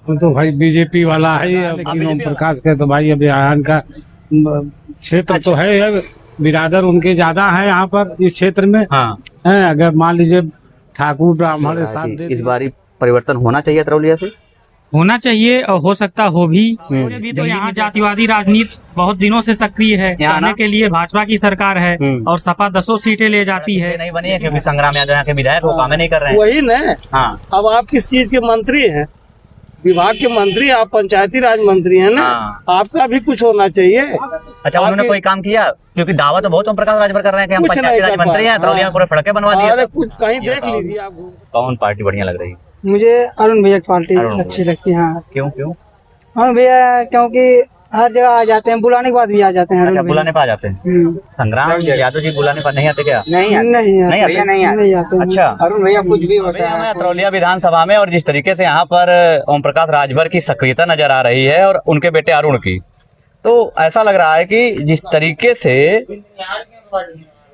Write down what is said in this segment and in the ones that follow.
वो तो भाई बीजेपी वाला है ही, लेकिन ओम प्रकाश का तो भाई अब यहाँ का क्षेत्र तो है, बिरादर उनके ज्यादा है यहाँ पर इस क्षेत्र में। हाँ, है अगर मान लीजिए ठाकुर ब्राह्मण साथ दे इस बार परिवर्तन होना चाहिए तरौलिया से। होना चाहिए और हो सकता हो भी। वैसे भी तो यहाँ जातिवादी राजनीति बहुत दिनों से सक्रिय है। यहाँ ना? कहने के लिए भाजपा की सरकार है और सपा 10 सीटें ले जाती है। नहीं बनी है क्योंकि संग्राम यादव यहाँ के विधायक वो काम नहीं कर रहे हैं। वही न। हाँ, अब आप किस चीज के मंत्री हैं? विभाग के मंत्री, आप पंचायती राज मंत्री हैं ना। हाँ। आपका भी कुछ होना चाहिए। अच्छा उन्होंने कोई काम किया? क्योंकि दावा तो बहुत ओम प्रकाश राजभर कर रहे हैं कि हम कुछ पंचायती नहीं राज कर मंत्री हैं, पाए। तरौलिया में पूरे सड़कें बनवा दी अरे है। कुछ कहीं देख लीजिए आप। कौन पार्टी बढ़िया लग रही है? मुझे अरुण भैया की पार्टी अरुण अच्छी लगती है। हाँ, क्यों क्यों? अरुण भैया क्योंकि हर जगह आ जाते हैं, बुलाने के बाद भी आ जाते हैं। अच्छा बुलाने पर आ जाते हैं। संग्राम यादव जी बुलाने पर नहीं आते क्या? नहीं आते, नहीं आते। अच्छा अरुण भैया कुछ भी अभी हम हैं तरौलिया विधानसभा में और जिस तरीके से यहाँ पर ओम प्रकाश राजभर की सक्रियता नजर आ रही है और उनके बेटे अरुण की, तो ऐसा लग रहा है कि जिस तरीके से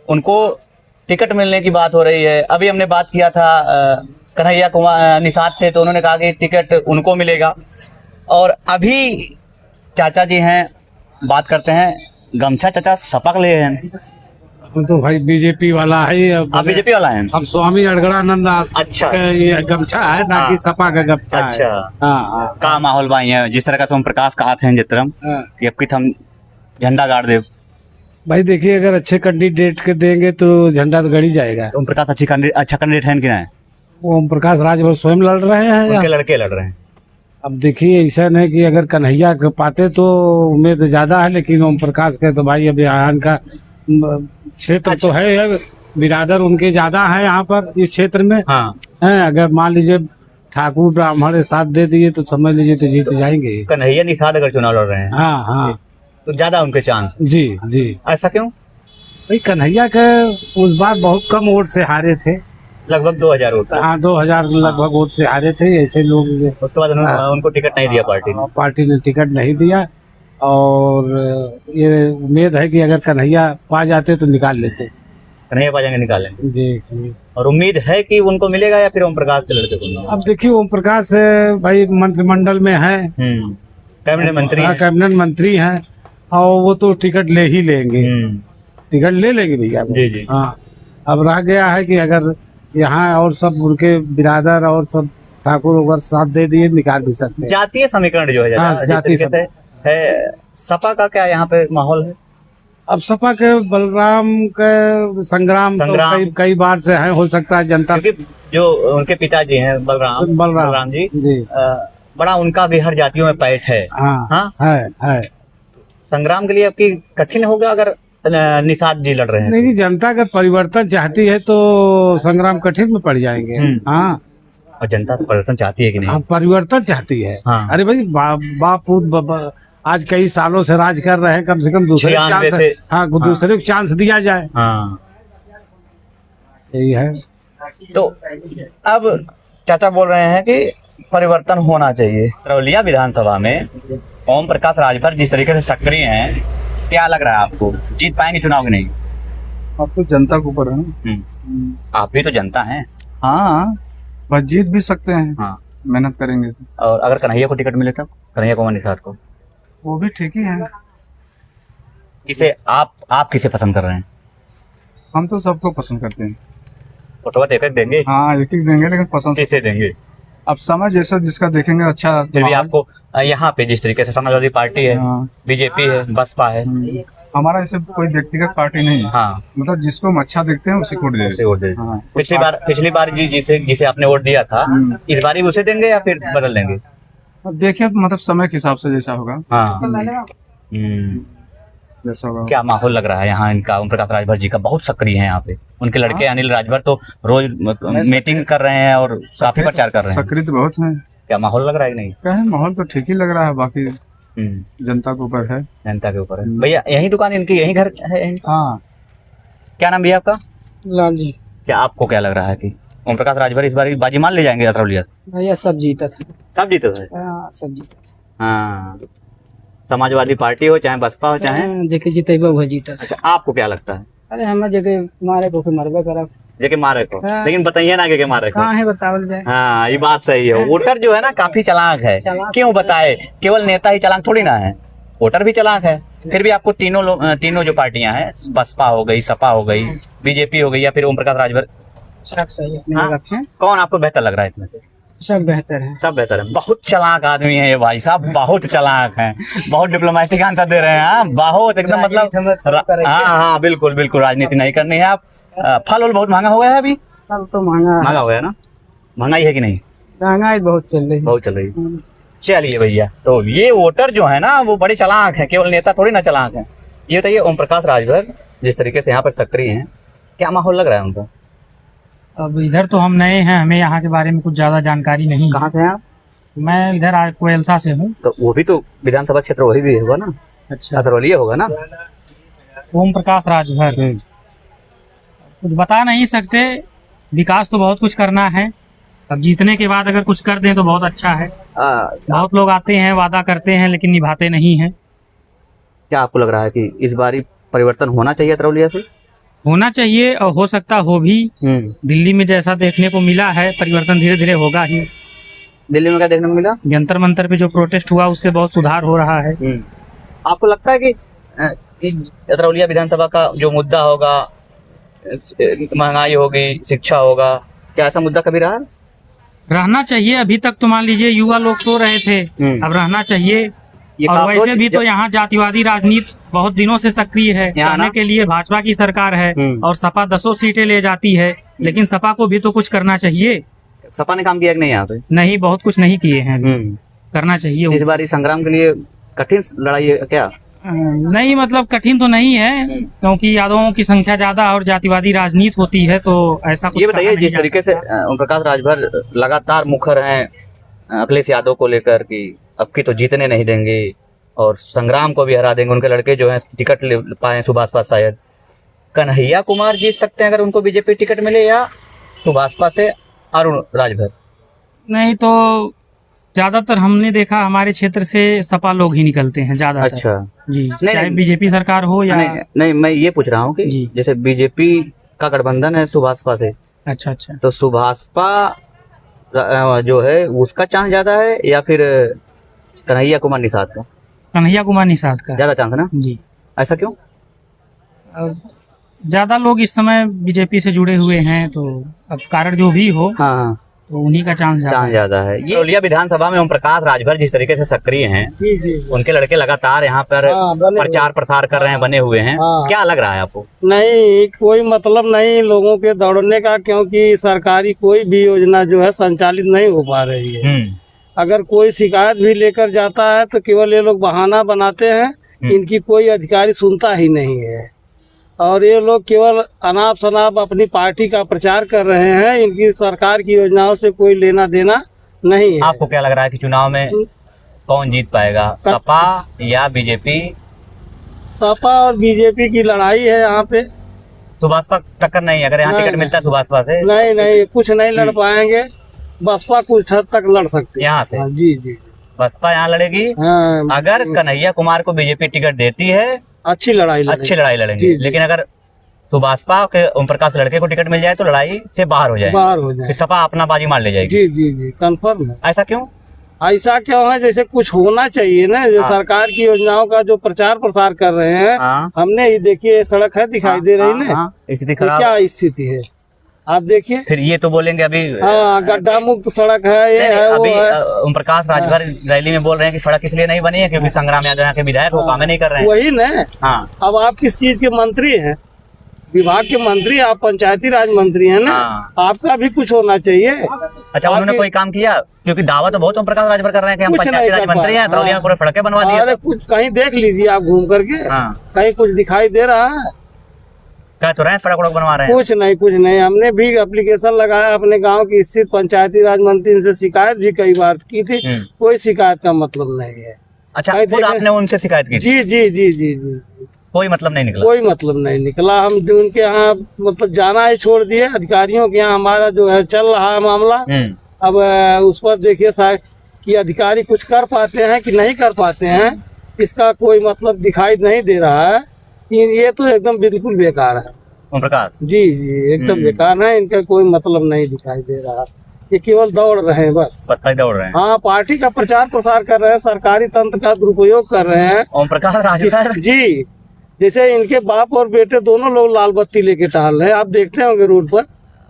उनको टिकट मिलने की बात हो रही है। अभी हमने बात किया था कन्हैया कुमार निषाद से, तो उन्होंने कहा कि टिकट उनको मिलेगा। और अभी चाचा जी हैं, बात करते हैं। गमछा चाचा सपक ले हैं। वो तो भाई बीजेपी वाला है ही। आप बीजेपी वाला हैं? अब स्वामी अड़गड़ानंद दास अच्छा। का ये गमछा है ना कि सपा का गमछा है। अच्छा हाँ हाँ का माहौल बाई है जिस तरह का ओम प्रकाश का हाथ है जितरम हाँ। कि अब की हम झंडा गाड़ दे। भाई देखिए अगर अच्छे कैंडिडेट के देंगे तो झंडा तो गड़ी जाएगा। ओम प्रकाश अच्छा कैंडिडेट है कि नहीं? ओम प्रकाश राजभर स्वयं लड़ रहे हैं या? उनके लड़के लड़ रहे हैं। अब देखिए ऐसा है कि अगर कन्हैया के पाते तो उम्मीद ज्यादा है, लेकिन ओम प्रकाश के तो भाई अब यहाँ का क्षेत्र तो है, बिरादर उनके ज्यादा है यहाँ पर इस क्षेत्र में। हाँ, है अगर मान लीजिए ठाकुर ब्राह्मण साथ दे दिए तो समझ लीजिए तो जीत जाएंगे। कन्हैया निषाद अगर चुनाव लड़ रहे हैं हाँ हाँ तो ज्यादा उनके चांस। जी जी। ऐसा क्यों? भाई कन्हैया के उस बार बहुत कम वोट से हारे थे, लगभग 2000 वोट। हाँ 2000 लगभग वोट से हारे थे ऐसे लोग। उसके बाद उनको टिकट नहीं दिया पार्टी ने। टिकट नहीं दिया और ये उम्मीद है कि अगर कन्हैया पा जाते तो निकाल लेते। कन्हैया पा जाएंगे, निकालेंगे। जी। और उम्मीद है कि उनको मिलेगा या फिर ओम प्रकाश के लड़के को? अब देखिए ओम प्रकाश भाई मंत्रिमंडल में है, कैबिनेट मंत्री हैं। कैबिनेट मंत्री हैं और वो तो टिकट ले ही लेंगे। टिकट ले लेंगे भैया वो। जी जी। हाँ अब रह गया है कि अगर यहाँ और सब उनके बिरादर और सब ठाकुर अगर साथ दे दिए निकाल भी सकते हैं। जातीय समीकरण जो है हाँ, जिस जातीय तरीके से है, सपा का क्या यहाँ पे माहौल है? अब सपा के बलराम के संग्राम तो कई बार से है, हो सकता है जनता क्योंकि जो उनके पिताजी हैं बलराम जी, बड़ा उनका भी हर जातियों में पैठ है। हाँ है। संग्राम के लिए आपकी कठिन होगा अगर निषाद जी लड़ रहे हैं? नहीं, जनता अगर परिवर्तन चाहती है तो संग्राम कठिन में पड़ जाएंगे। हाँ और जनता परिवर्तन चाहती है कि नहीं? हाँ परिवर्तन चाहती है। हाँ। अरे भाई बापू आज कई सालों से राज कर रहे हैं, कम से कम दूसरे चांस। हाँ दूसरे को चांस दिया जाए। हाँ यही है। तो अब चाचा बोल रहे हैं कि परिवर्तन होना चाहिए। तरौलिया विधानसभा में ओम प्रकाश राजभर जिस तरीके से सक्रिय हैं, क्या लग रहा है आपको जीत पाएंगे चुनाव की नहीं? अब तो जनता के ऊपर है ना। आप भी तो जनता हैं। हाँ बस जीत भी सकते हैं। हाँ मेहनत करेंगे तो। और अगर कन्हैया को टिकट मिले तब? कन्हैया कुमार निषाद को? वो भी ठीक ही है। किसे आप किसे पसंद कर रहे हैं? हम तो सबको पसंद करते हैं। फोटो एक देंगे? हाँ एक देंगे, लेकिन पसंद किसे देंगे? अब समझ जैसा जिसका देखेंगे अच्छा। फिर भी आपको यहाँ पे जिस तरीके से समाजवादी पार्टी है, बीजेपी है, बसपा है, हमारा ऐसे कोई व्यक्तिगत पार्टी नहीं है। हाँ मतलब जिसको हम अच्छा देखते हैं उसी को वोट दे। हाँ। पिछली बार जिसे आपने वोट दिया था, इस बार भी उसे देंगे या फिर बदल देंगे? अब देखिए मतलब समय के हिसाब से जैसा होगा। हाँ जैसा होगा। क्या माहौल लग रहा है यहाँ इनका? ओम प्रकाश राजभर जी का बहुत सक्रिय है यहाँ पे। उनके लड़के अनिल राजभर तो रोज मीटिंग कर रहे हैं और काफी प्रचार कर रहे हैं। सक्रिय तो बहुत है। क्या माहौल लग रहा है कि नहीं? क्या है, माहौल तो ठीक ही लग रहा है। बाकी जनता के ऊपर है। जनता के ऊपर है। भैया यही दुकान इनकी, यही घर है? हाँ। क्या नाम भैया आपका? लाल जी। क्या आपको क्या लग रहा है कि ओम प्रकाश राजभर इस बार बाजी मान ले जाएंगे तरौलिया? भैया सब जीता था। सब जीते थे? सब जीता था। हाँ समाजवादी पार्टी हो चाहे बसपा हो चाहे जेके जीते वह जीता था। अच्छा आपको क्या लगता है? अरे हमें जगह मारे को मरबे करा। जेके मारे को, हाँ। लेकिन बताइए ना के मारे को। कहाँ है बतावल जाए। हाँ, ये बात सही है। वोटर जो है ना काफी चालाक है। क्यों बताए? केवल नेता ही चालाक थोड़ी ना है, वोटर भी चालाक है। फिर भी आपको तीनों जो पार्टियां हैं, बसपा हो गई, सपा हो गई, बीजेपी हो गई, या फिर ओम प्रकाश राजभर, सब सही है, हाँ? रखें। कौन आपको बेहतर लग रहा है इसमें से? सब बेहतर है। सब बेहतर है। बहुत चालाक आदमी है ये भाई साहब, बहुत चालाक हैं, बहुत डिप्लोमेटिक आंसर दे रहे हैं। हाँ, बहुत एकदम मतलब हाँ हाँ बिल्कुल बिल्कुल, राजनीति नहीं करनी है आप। फल उल बहुत महंगा हो गया है अभी, सब तो महंगा महंगा हो गया ना? महंगाई है कि नहीं? महंगाई बहुत चल रही है। बहुत चल रही है। चलिए भैया, तो ये वोटर जो है ना वो बड़े चालाक हैं, केवल नेता थोड़ी ना चालाक हैं। ये बताइए, ओम प्रकाश राजभर जिस तरीके से यहाँ पर सक्रिय हैं, क्या माहौल लग रहा है उनको? अब इधर तो हम नए हैं, हमें यहाँ के बारे में कुछ ज्यादा जानकारी नहीं है। कहाँ से हैं आप? मैं इधर कोयलसा से हूँ। तो वो भी तो विधानसभा क्षेत्र वही भी होगा ना, अच्छा, अतरौलिया होगा ना? ओम प्रकाश राजभर कुछ बता नहीं सकते, विकास तो बहुत कुछ करना है। अब जीतने के बाद अगर कुछ कर दें तो बहुत अच्छा है। बहुत लोग आते हैं, वादा करते हैं, लेकिन निभाते नहीं हैं। क्या आपको लग रहा है कि इस बारी परिवर्तन होना चाहिए अतरौलिया से? होना चाहिए, और हो सकता हो भी। दिल्ली में जैसा देखने को मिला है, परिवर्तन धीरे धीरे होगा ही। दिल्ली में क्या देखने को मिला? जंतर मंतर पे जो प्रोटेस्ट हुआ उससे बहुत सुधार हो रहा है। आपको लगता है कि अतरौलिया विधानसभा का जो मुद्दा होगा, महंगाई होगी, शिक्षा होगा, क्या ऐसा मुद्दा कभी रहा? रहना चाहिए। अभी तक तो मान लीजिए युवा लोग सो रहे थे, अब रहना चाहिए। और वैसे भी तो यहाँ जातिवादी राजनीति बहुत दिनों से सक्रिय है। करने के लिए भाजपा की सरकार है और सपा 10 सीटें ले जाती है, लेकिन सपा को भी तो कुछ करना चाहिए। सपा ने काम किया कि नहीं यहाँ पे? नहीं, बहुत कुछ नहीं किए हैं। करना चाहिए। इस बार संग्राम के लिए कठिन लड़ाई है क्या? नहीं, मतलब कठिन तो नहीं है, क्योंकि यादवों की संख्या ज्यादा और जातिवादी राजनीति होती है, तो ऐसा कुछ ये बताइए, जिस तरीके से ओम प्रकाश राजभर लगातार मुखर हैं अखिलेश यादव को लेकर कि अब की तो जीतने नहीं देंगे और संग्राम को भी हरा देंगे, उनके लड़के जो हैं टिकट ले पाए, सुभाषपा शायद कन्हैया कुमार जीत सकते हैं अगर उनको बीजेपी टिकट मिले, या सुभाषपा से अरुण राजभर? नहीं, तो ज्यादातर हमने देखा हमारे क्षेत्र से सपा लोग ही निकलते हैं ज्यादा। अच्छा जी, नहीं, चाहे बीजेपी सरकार हो या नहीं, मैं ये पूछ रहा हूँ कि जैसे बीजेपी का गठबंधन है सुभाषपा से, अच्छा, तो सुभाषपा जो है उसका चांस ज्यादा है या फिर कन्हैया कुमार निषाद का? कन्हैया कुमार निषाद का ज्यादा चांस है ना? जी, ऐसा क्यों? अब ज्यादा लोग इस समय बीजेपी से जुड़े हुए हैं, तो अब कारण जो भी हो, हाँ, तो उन्हीं का चांस ज्यादा है। ये अतरौलिया विधानसभा में ओम प्रकाश राजभर जिस तरीके से सक्रिय हैं, उनके लड़के लगातार यहाँ पर प्रचार प्रसार कर रहे हैं, बने हुए हैं, क्या लग रहा है आपको? नहीं, कोई मतलब नहीं लोगों के दौड़ने का, क्योंकि सरकारी कोई भी योजना जो है संचालित नहीं हो पा रही है। अगर कोई शिकायत भी लेकर जाता है तो केवल ये लोग बहाना बनाते हैं, इनकी कोई अधिकारी सुनता ही नहीं है और ये लोग केवल अनाप शनाप अपनी पार्टी का प्रचार कर रहे हैं। इनकी सरकार की योजनाओं से कोई लेना देना नहीं है। आपको क्या लग रहा है कि चुनाव में कौन जीत पाएगा, सपा या बीजेपी? सपा और बीजेपी की लड़ाई है यहाँ पे। सुभाषपा टक्कर नहीं, अगर यहाँ टिकट मिलता है सुभाषपा से? नहीं, कुछ नहीं लड़ पाएंगे। बसपा कुछ हद तक लड़ सकती है यहाँ से। जी, बसपा यहाँ लड़ेगी। अगर कन्हैया कुमार को बीजेपी टिकट देती है, अच्छी लड़ाई लड़ेंगे। लेकिन अगर सुभाषपा के ओम प्रकाश लड़के को टिकट मिल जाए तो लड़ाई से बाहर हो जाए, फिर सपा अपना बाजी मार ले जाएगी। जी, कंफर्म है। ऐसा क्यों? ऐसा क्यों है? जैसे कुछ होना चाहिए ना, जो सरकार की योजनाओं का जो प्रचार प्रसार कर रहे हैं। हमने ये देखिए, सड़क है दिखाई दे रही ना, स्थिति खराब, क्या स्थिति है आप देखिए। फिर ये तो बोलेंगे अभी गड्ढा मुक्त सड़क है, ये है, अभी वो है। ओम प्रकाश राजभर रैली में बोल रहे हैं कि सड़क इसलिए नहीं बनी है क्योंकि संग्राम यादव यहाँ के विधायक वो काम नहीं कर रहे हैं। वही ना। अब आप किस चीज के मंत्री हैं? विभाग के मंत्री, आप पंचायती राज मंत्री हैं ना, आपका भी कुछ होना चाहिए। अच्छा, उन्होंने कोई काम किया? क्योंकि दावा तो बहुत ओम प्रकाश राजभर कर रहे हैं कि हम पंचायती राज मंत्री हैं, अतरौलिया में पूरे सड़कें बनवा दी। कुछ कहीं देख लीजिए आप घूम करके, कहीं कुछ दिखाई दे रहा है? क्या तो रहे सड़क बनवा रहे हैं? कुछ नहीं। हमने भी एप्लीकेशन लगाया अपने गांव की स्थित पंचायती राज मंत्री से, शिकायत भी कई बार की थी, कोई शिकायत का मतलब नहीं है। अच्छा, खुद आपने उनसे शिकायत की? जी। कोई मतलब नहीं निकला? कोई मतलब नहीं निकला। हम उनके यहाँ मतलब जाना ही छोड़ दिए। अधिकारियों के यहाँ हमारा जो है चल रहा है मामला। अब उस पर देखिए साहब कि अधिकारी कुछ कर पाते हैं कि नहीं कर पाते हैं, इसका कोई मतलब दिखाई नहीं दे रहा है। ये तो एकदम बिल्कुल बेकार है। ओम प्रकाश। जी जी एकदम बेकार है, इनका कोई मतलब नहीं दिखाई दे रहा, ये केवल दौड़ रहे हैं बस। पत्थर दौड़ रहे हैं। हाँ, पार्टी का प्रचार प्रसार कर रहे हैं, सरकारी तंत्र का दुरुपयोग कर रहे हैं। ओम प्रकाश राजभर। जी, जैसे इनके बाप और बेटे दोनों लोग लाल बत्ती लेके टहल रहे हैं, आप देखते होंगे रोड पर।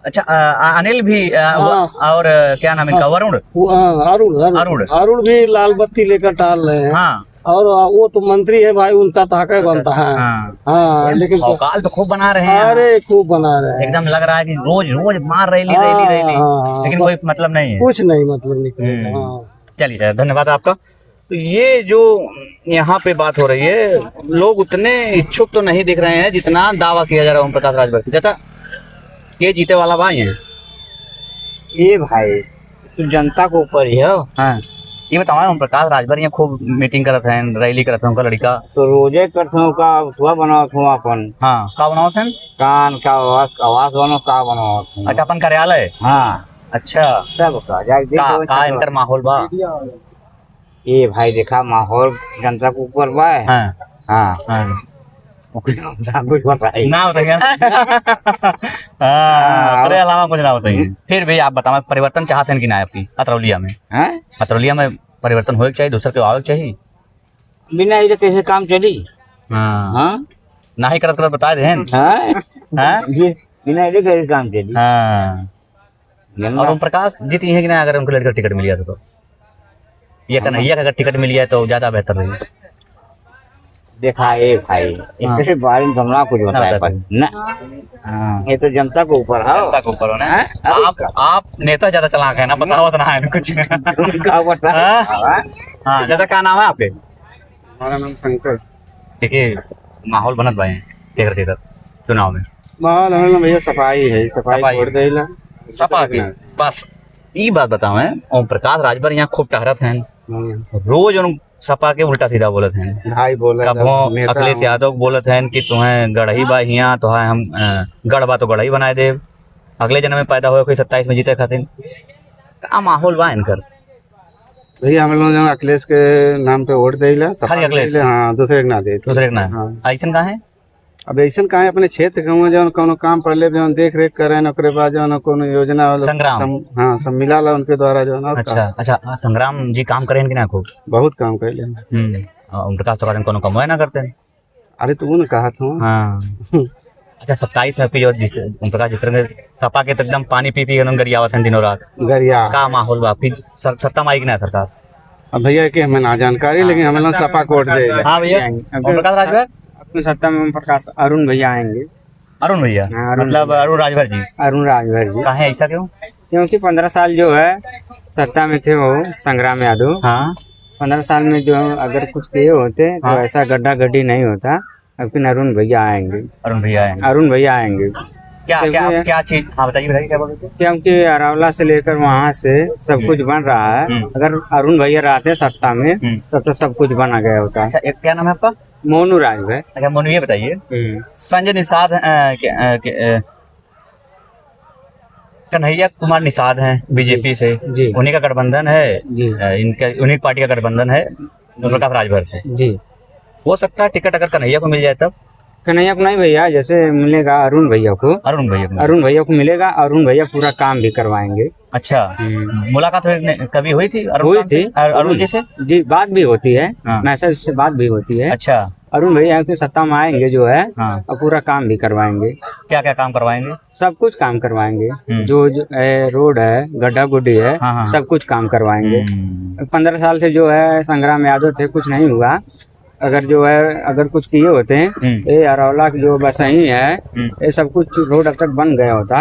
अच्छा, अनिल भी हाँ। और क्या नाम इनका, वरुण। अरुण भी लाल बत्ती लेकर टहल रहे हैं। हाँ, और वो तो मंत्री है भाई, उनका ताकत बनता है। हाँ, लेकिन भौकाल तो खूब बना रहे हैं। अरे खूब बना रहे हैं, एकदम लग रहा है कि रोज रोज मार रैली, लेकिन कोई मतलब नहीं है, कुछ नहीं मतलब निकलेगा। चलिए सर, धन्यवाद आपका। तो ये जो यहाँ पे बात हो रही है, लोग उतने इच्छुक तो नहीं दिख रहे हैं जितना दावा किया जा रहा है ओम प्रकाश राजभर से। चाचा, ये जीते वाला भाई है? ये भाई तो जनता को ऊपर ही है। हाँ, ये बताओ, ओम प्रकाश राजभर यहाँ खूब मीटिंग करत हैं, रैली करत हैं, उनका लड़का तो रोजे करते हो का सुबह बनाओ हो अपन। हाँ, का बनाओ थे? कान का आवास बनो का बनाओ। अच्छा, अपन कार्यालय। हाँ, अच्छा, सब का इनकर माहौल बा? ये भाई देखा माहौल जनता को ऊपर बा। हाँ हाँ, हाँ, कुछ बताइए ना बताइए। हाँ, अरे अलावा कुछ ना बताइए। फिर भी आप बताओ, परिवर्तन चाहते हैं कि ना आपकी अतरौलिया में? अतरौलिया में परिवर्तन होए चाहिए, दूसरे के आवे चाहिए। बिना इधर कैसे काम चली? हाँ, हाँ, ना ही करत बता दे। बिना इधर कैसे काम चली? हाँ, और ओम प्रकाश जीती है कि ना, अगर उनके लड़के टिकट मिल जाए तो? ये कन्हैया का अगर टिकट मिल जाए तो ज्यादा बेहतर रहेगा। देखा ये भाई, इसके बारे में हमला कुछ बताया पर ना, ये तो जनता को ऊपर है। जनता को ऊपर है ना। आप नेता ज्यादा चला गए ना, बताओ तो ना है कुछ। हाँ, ज्यादा क्या नाम है आपके? हमारा नाम शंकर। देखिए, माहौल बनत भाई टेकर चुनाव में। माहौल हमारा भैया सफाई है, सफाई छोड़ देला सपा की बस। ये बात बताओ है, ओम प्रकाश राजभर यहाँ खूब टहरत हैं, रोज उन सपा के उल्टा सीधा बोलत हैं। भाई बोला कबो अखिलेश यादव बोलत हैं कि तुम्हें गढ़ही बा हिया, तो है हम गढ़ बा तो गढ़ही बनाए दे, अगले जन्म में पैदा हो कोई 27 में जीते खातिर। का माहौल बा इनकर? भैया हम लोग अखिलेश के नाम पे वोट देला, खाली अखिलेश? हाँ, दूसरे के ना दे, दूसरे के ना। हाँ। ऐसन कहाँ है? अब ऐसा कहा है, अपने क्षेत्र के जो कोनो काम पहले जो देख रेख कर रहे हैं, ओकरे बाद जो कोनो योजना वाला संग्राम। हाँ, सब मिला ला उनके द्वारा जो है। अच्छा, संग्राम जी काम करें कि ना खूब? बहुत काम कर ले। ओम प्रकाश तो कारण कोनो कमाए ना करते हैं। अरे तू ने कहा था। हाँ। अच्छा, 27 में आपकी जो ओम प्रकाश जितने सपा के तो एकदम पानी पी पी गरियावत हैं दिनों रात। गरिया का माहौल बा? फिर सत्ता में आई कि ना सरकार? अब भैया के हमें ना जानकारी, लेकिन हमें लोग सपा को वोट दे। हाँ भैया, ओम प्रकाश राजभर अपनी सत्ता में ओम प्रकाश अरुण भैया आएंगे। अरुण भैया? हाँ, मतलब अरुण राजभर जी? अरुण राजभर जी। कहाँ है, ऐसा क्यों? क्योंकि 15 साल जो है सत्ता में थे वो संग्राम यादव। हाँ, 15 साल में जो अगर कुछ किए होते तो ऐसा गड्ढा गड्ढी नहीं होता। लेकिन अरुण भैया आएंगे। अरुण भैया आएंगे? अरुण भैया आएंगे। क्या चीज? हाँ बताइए, क्या बोल रहे थे? क्योंकि अरावला से लेकर वहाँ से सब कुछ बन रहा है। अगर अरुण भैया रहते सत्ता में तब तो सब कुछ बना गया होता। अच्छा, एक क्या नाम है आपका? मोनू राजभर। अच्छा, मोनू, ये बताइए, संजय निषाद कन्हैया कुमार निषाद हैं बीजेपी से, उन्हीं का गठबंधन है जी, इनका उन्हीं पार्टी का गठबंधन है ओम प्रकाश राजभर से जी। हो सकता है टिकट अगर कन्हैया को मिल जाए तब? कन्हैया को नहीं भैया, जैसे मिलेगा अरुण भैया को। अरुण भैया को मिलेगा, अरुण भैया पूरा काम भी करवाएंगे। अच्छा, मुलाकात कभी हुई थी? हुई थी अरुण जी से? जी, बात भी होती है, मैसेज से बात भी होती है। अच्छा, अरुण भैया की सत्ता में आएंगे जो है और पूरा काम भी करवाएंगे। क्या क्या काम करवाएंगे? सब कुछ काम करवाएंगे, जो रोड है, गड्ढा गुड्डी है, सब कुछ काम करवाएंगे। 15 साल से जो है संग्राम यादव थे, कुछ नहीं हुआ। अगर जो है अगर कुछ किए होते हैं, ये अरौला जो बसही है, ये सब कुछ रोड अब तक बन गया होता।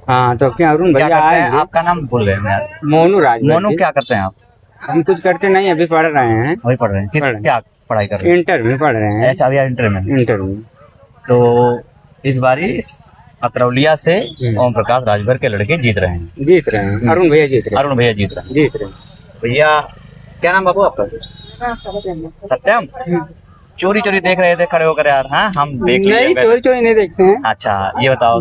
हाँ, तो क्या अरुण भैया आए? आपका नाम भूल गए यार। मोनू राजभर। मोनू, क्या करते हैं आप? हम कुछ करते नहीं, अभी पढ़ रहे हैं। अभी पढ़ रहे हैं? क्या पढ़ाई कर रहे हैं? इंटर में पढ़ रहे हैं। अच्छा, अभी इंटर में। तो इस बारी अतरौलिया से ओम प्रकाश राजभर के लड़के जीत रहे हैं। अरुण भैया जीत रहे हैं। भैया, क्या नाम बाबू आपका? सत्यम। चोरी देख रहे थे खड़े होकर यार? हाँ, हम देख नहीं, चोरी नहीं देखते हैं। अच्छा, ये बताओ,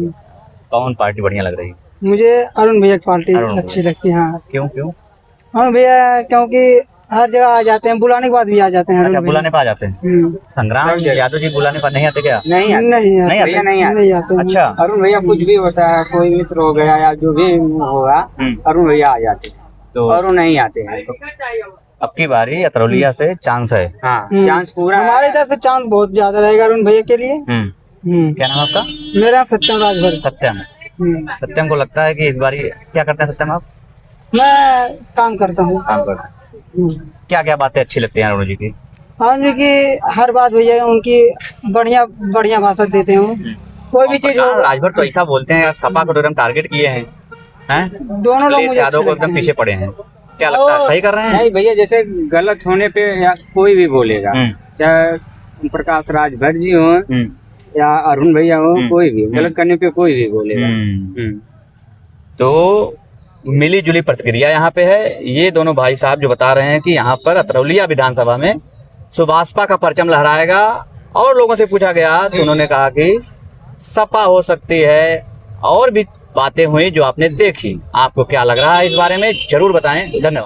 कौन पार्टी बढ़िया लग रही है? मुझे अरुण भैया की पार्टी अच्छी लगती है। हाँ। क्यों? अरुण भैया क्योंकि हर जगह आ जाते हैं, बुलाने के बाद भी आ जाते हैं। अच्छा, बुलाने पर आ जाते हैं। संग्राम यादव जी बुलाने पर नहीं आते क्या? नहीं आते, नहीं नहीं आते? नहीं आते हैं। अच्छा, अरुण भैया कुछ भी होता है, कोई मित्र हो गया या जो भी होगा, अरुण भैया आ जाते हैं, तो अरुण नहीं आते हैं। अब की बारी अतरौलिया से चांस है। हाँ, चांस पूरा हमारे इधर से चांस बहुत ज्यादा रहेगा अरुण भैया के लिए। क्या नाम आपका? मेरा सत्यम राजभर। सत्यम। सत्यम को लगता है कि इस बारी क्या करते हैं सत्यम आप? मैं काम करता हूँ। काम करते हैं। क्या क्या बातें अच्छी लगती हैं अरुण जी की? अरुण जी की हर बात भैया उनकी बढ़िया बढ़िया भाषण देते हैं। कोई भी चीज हो, राजभर तो ऐसा बोलते हैं यार, सपा को तो एकदम टारगेट किए हैं, दोनों लोग अखिलेश मुझे यादव को एकदम पीछे पड़े हैं। क्या लगता है सही कर रहे हैं? नहीं भैया, जैसे गलत होने पे या कोई भी बोलेगा, चाहे ओम प्रकाश राजभर जी हो या अरुण भैया हो, कोई भी गलत करने पे कोई भी बोलेगा। तो मिली जुली प्रतिक्रिया यहाँ पे है। ये दोनों भाई साहब जो बता रहे हैं कि यहाँ पर अतरौलिया विधानसभा में सुभाषपा का परचम लहराएगा, और लोगों से पूछा गया तो उन्होंने कहा कि सपा हो सकती है, और भी बातें हुई जो आपने देखी। आपको क्या लग रहा है इस बारे में जरूर बताएं। धन्यवाद।